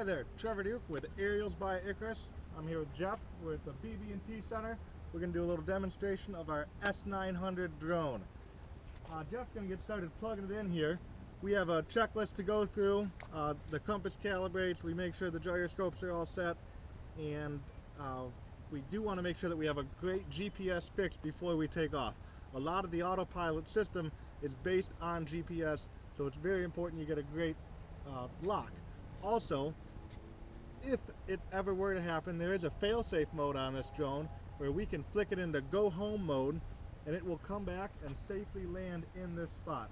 Hi there, Trevor Duke with Aerials by Icarus. I'm here with Jeff. We're at the BB&T Center. We're going to do a little demonstration of our S900 drone. Jeff's going to get started plugging it in here. We have a checklist to go through. The compass calibrates, we make sure the gyroscopes are all set, and we do want to make sure that we have a great GPS fix before we take off. A lot of the autopilot system is based on GPS, so it's very important you get a great lock. Also, if it ever were to happen, there is a fail-safe mode on this drone where we can flick it into go home mode and it will come back and safely land in this spot.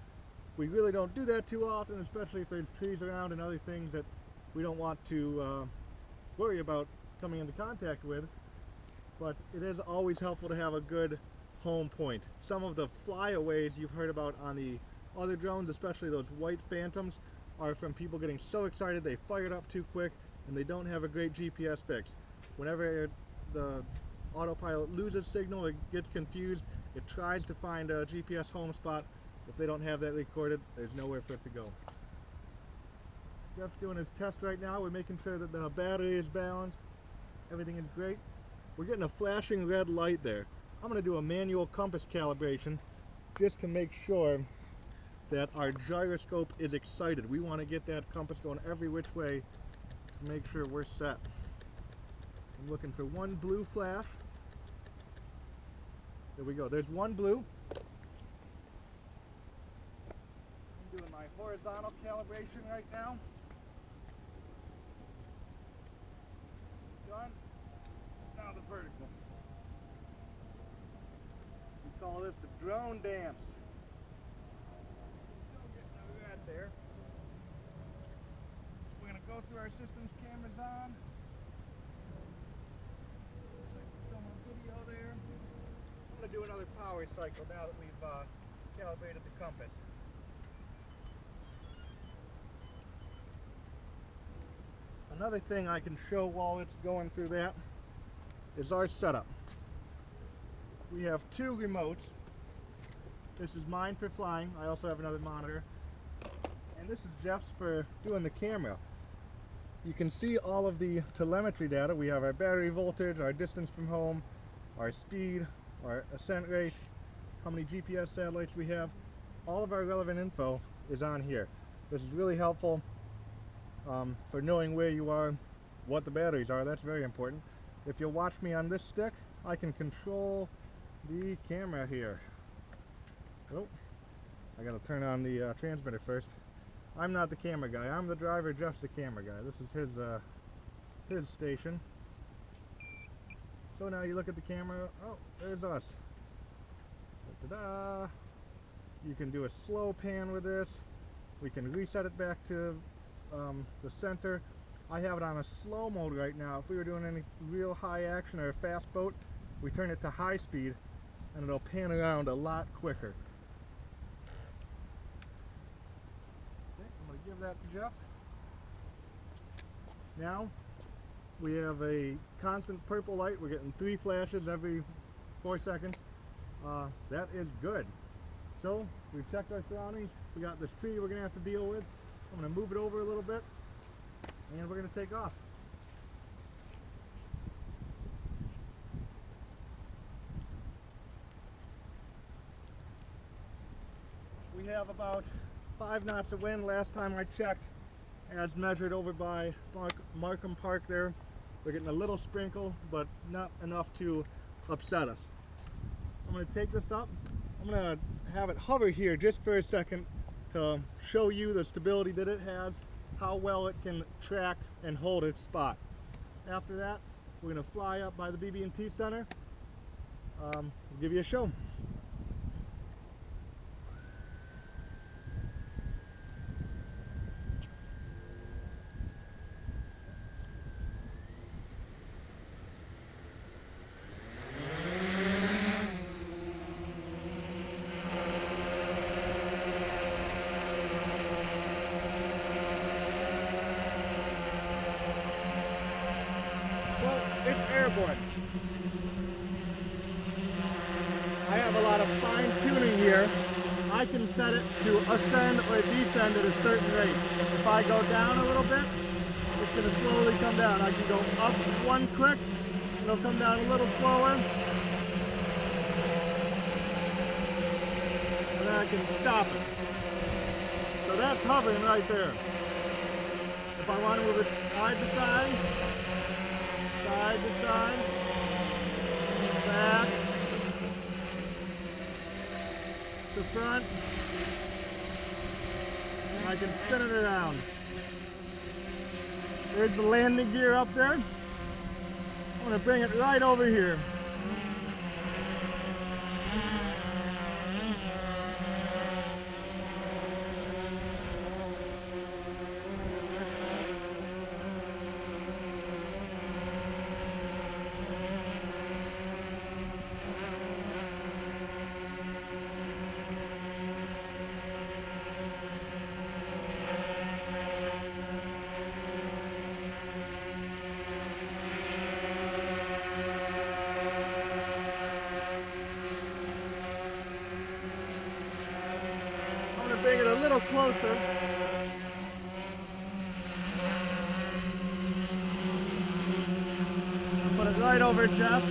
We really don't do that too often, especially if there's trees around and other things that we don't want to worry about coming into contact with, but it is always helpful to have a good home point. Some of the flyaways you've heard about on the other drones, especially those white phantoms, are from people getting so excited they fired up too quick and they don't have a great GPS fix. Whenever the autopilot loses signal, it gets confused, it tries to find a GPS home spot. If they don't have that recorded, there's nowhere for it to go. Jeff's doing his test right now. We're making sure that the battery is balanced. Everything is great. We're getting a flashing red light there. I'm going to do a manual compass calibration just to make sure that our gyroscope is excited. We want to get that compass going every which way to make sure we're set. I'm looking for one blue flash. There we go. There's one blue. I'm doing my horizontal calibration right now. Done. Now the vertical. We call this the drone dance. There. So we're going to go through our system's cameras on. Film a video there. I'm going to do another power cycle now that we've calibrated the compass. Another thing I can show while it's going through that is our setup. We have two remotes. This is mine for flying. I also have another monitor. And this is Jeff's for doing the camera. You can see all of the telemetry data. We have our battery voltage, our distance from home, our speed, our ascent rate, how many GPS satellites we have. All of our relevant info is on here. This is really helpful for knowing where you are, what the batteries are. That's very important. If you'll watch me on this stick, I can control the camera here. Oh, I gotta turn on the transmitter first. I'm not the camera guy. I'm the driver. Jeff's the camera guy. This is his station. So now you look at the camera. Oh, there's us. Ta-da! You can do a slow pan with this. We can reset it back to the center. I have it on a slow mode right now. If we were doing any real high action or a fast boat, we turn it to high speed and it'll pan around a lot quicker. Give that to Jeff. Now we have a constant purple light. We're getting 3 flashes every 4 seconds. That is good. So we've checked our surroundings. We got this tree we're gonna have to deal with. I'm gonna move it over a little bit and we're gonna take off. We have about 5 knots of wind last time I checked, as measured over by Markham Park there. We're getting a little sprinkle, but not enough to upset us. I'm going to take this up. I'm going to have it hover here just for a second to show you the stability that it has, how well it can track and hold its spot. After that, we're going to fly up by the BB&T Center. We'll give you a show. It's airborne. I have a lot of fine tuning here. I can set it to ascend or descend at a certain rate. If I go down a little bit, it's going to slowly come down. I can go up one click, it'll come down a little slower, and then I can stop it. So that's hovering right there. If I want to move it side to side, back, to front, and I can spin it around. There's the landing gear up there. I'm going to bring it right over here. Bring it a little closer. Put it right over Jeff.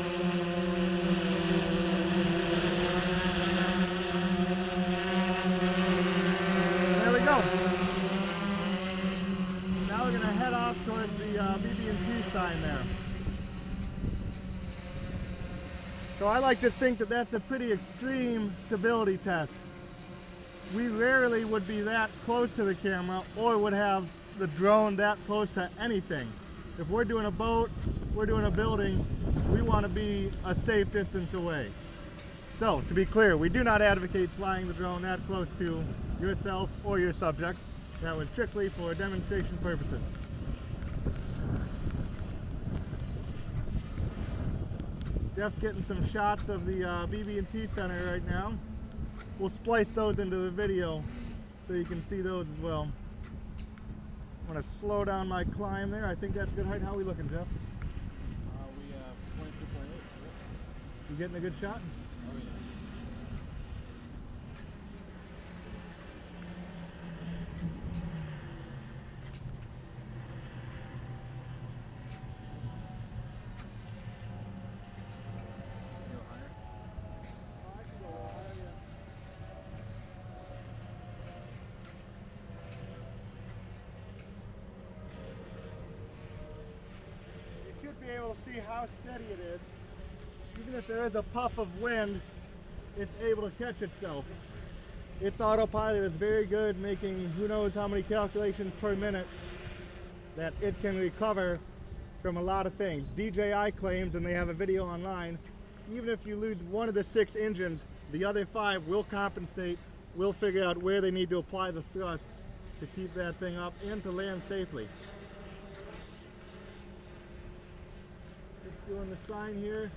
There we go. Now we're going to head off towards the BB&T sign there. So I like to think that that's a pretty extreme stability test. We rarely would be that close to the camera or would have the drone that close to anything. If we're doing a boat, we're doing a building, we want to be a safe distance away. So, to be clear, we do not advocate flying the drone that close to yourself or your subject. That was strictly for demonstration purposes. Jeff's getting some shots of the BB&T Center right now. We'll splice those into the video so you can see those as well. I'm going to slow down my climb there. I think that's good height. How are we looking, Jeff? We have 22.8. You getting a good shot? Oh, yeah. Be able to see how steady it is. Even if there is a puff of wind, it's able to catch itself. Its autopilot is very good, making who knows how many calculations per minute that it can recover from a lot of things. DJI claims, and they have a video online, even if you lose one of the 6 engines, the other 5 will compensate, will figure out where they need to apply the thrust to keep that thing up and to land safely. Doing the sign here.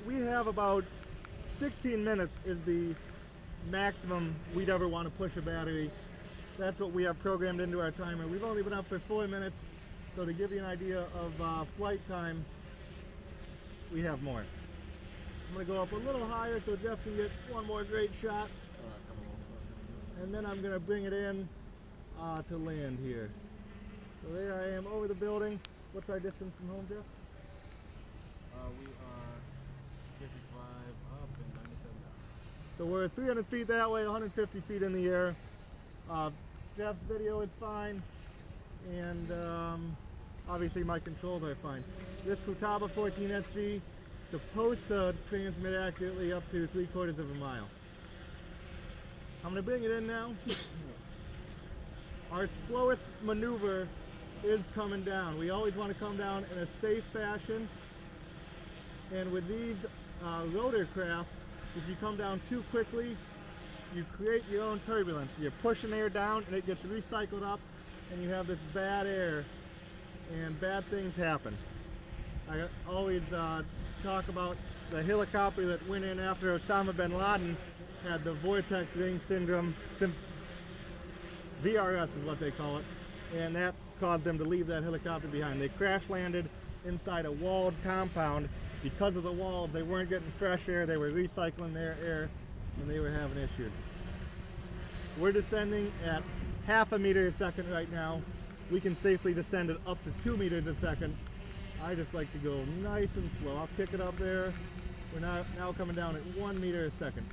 We have about 16 minutes is the maximum we'd ever want to push a battery. That's what we have programmed into our timer. We've only been up for 4 minutes, so to give you an idea of flight time, we have more. I'm going to go up a little higher so Jeff can get one more great shot, and then I'm going to bring it in to land here. So there I am over the building. What's our distance from home, Jeff? We are 55 up and 97 down. So we're 300 feet that way, 150 feet in the air. Jeff's video is fine, and obviously my controls are fine. This Futaba 14SG is supposed to transmit accurately up to 3/4 of a mile. I'm going to bring it in now. Our slowest maneuver is coming down. We always want to come down in a safe fashion. And with these rotor craft, if you come down too quickly, you create your own turbulence. You're pushing air down and it gets recycled up and you have this bad air and bad things happen. I always talk about the helicopter that went in after Osama bin Laden had the vortex ring syndrome, VRS is what they call it, and that caused them to leave that helicopter behind. They crash landed inside a walled compound. Because of the walls, they weren't getting fresh air, they were recycling their air, and they were having issues. We're descending at 0.5 meters a second right now, we can safely descend it up to 2 meters a second. I just like to go nice and slow. I'll kick it up there. We're now coming down at 1 meter a second.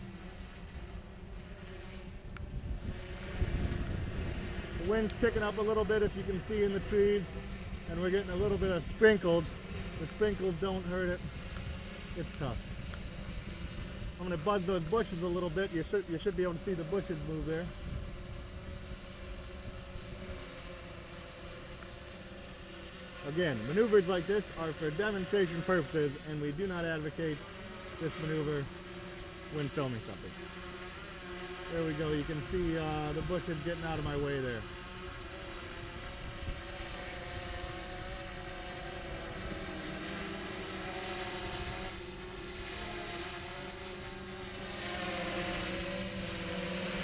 The wind's picking up a little bit, if you can see in the trees, and we're getting a little bit of sprinkles. The sprinkles don't hurt it. It's tough. I'm going to buzz those bushes a little bit. You should be able to see the bushes move there. Again, maneuvers like this are for demonstration purposes, and we do not advocate this maneuver when filming something. There we go. You can see the bushes getting out of my way there.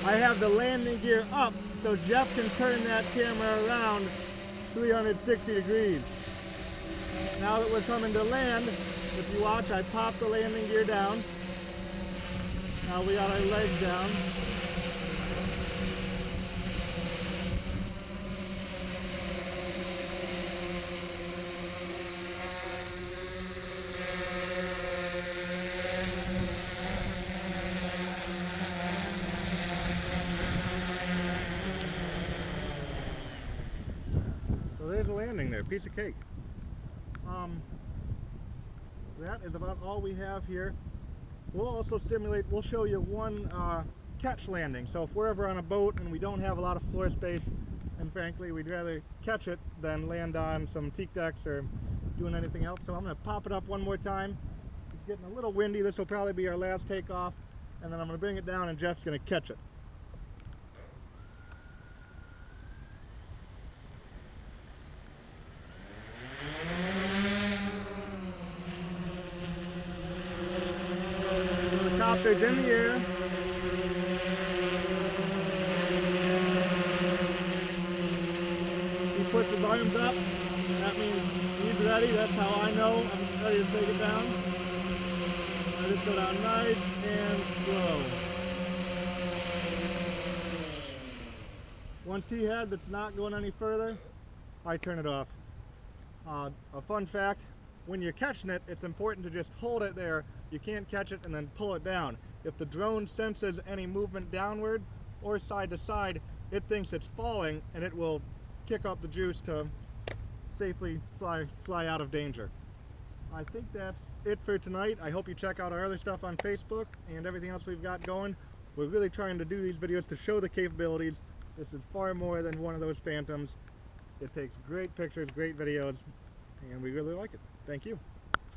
I have the landing gear up so Jeff can turn that camera around 360 degrees. Now that we're coming to land, if you watch, I popped the landing gear down. Now we got our legs down. So there's the landing there, piece of cake. That is about all we have here. We'll also simulate, we'll show you one catch landing. So if we're ever on a boat and we don't have a lot of floor space, and frankly we'd rather catch it than land on some teak decks or doing anything else. So I'm going to pop it up one more time. It's getting a little windy. This will probably be our last takeoff, and then I'm going to bring it down and Jeff's going to catch it. Helicopter's in the air. He puts his arms up. That means he's ready. That's how I know I'm ready to take it down. I just go down nice and slow. Once he heads, it's not going any further, I turn it off. A fun fact, when you're catching it, it's important to just hold it there. You can't catch it and then pull it down. If the drone senses any movement downward or side to side, it thinks it's falling and it will kick up the juice to safely fly out of danger. I think that's it for tonight. I hope you check out our other stuff on Facebook and everything else we've got going. We're really trying to do these videos to show the capabilities. This is far more than one of those phantoms. It takes great pictures, great videos, and we really like it. Thank you.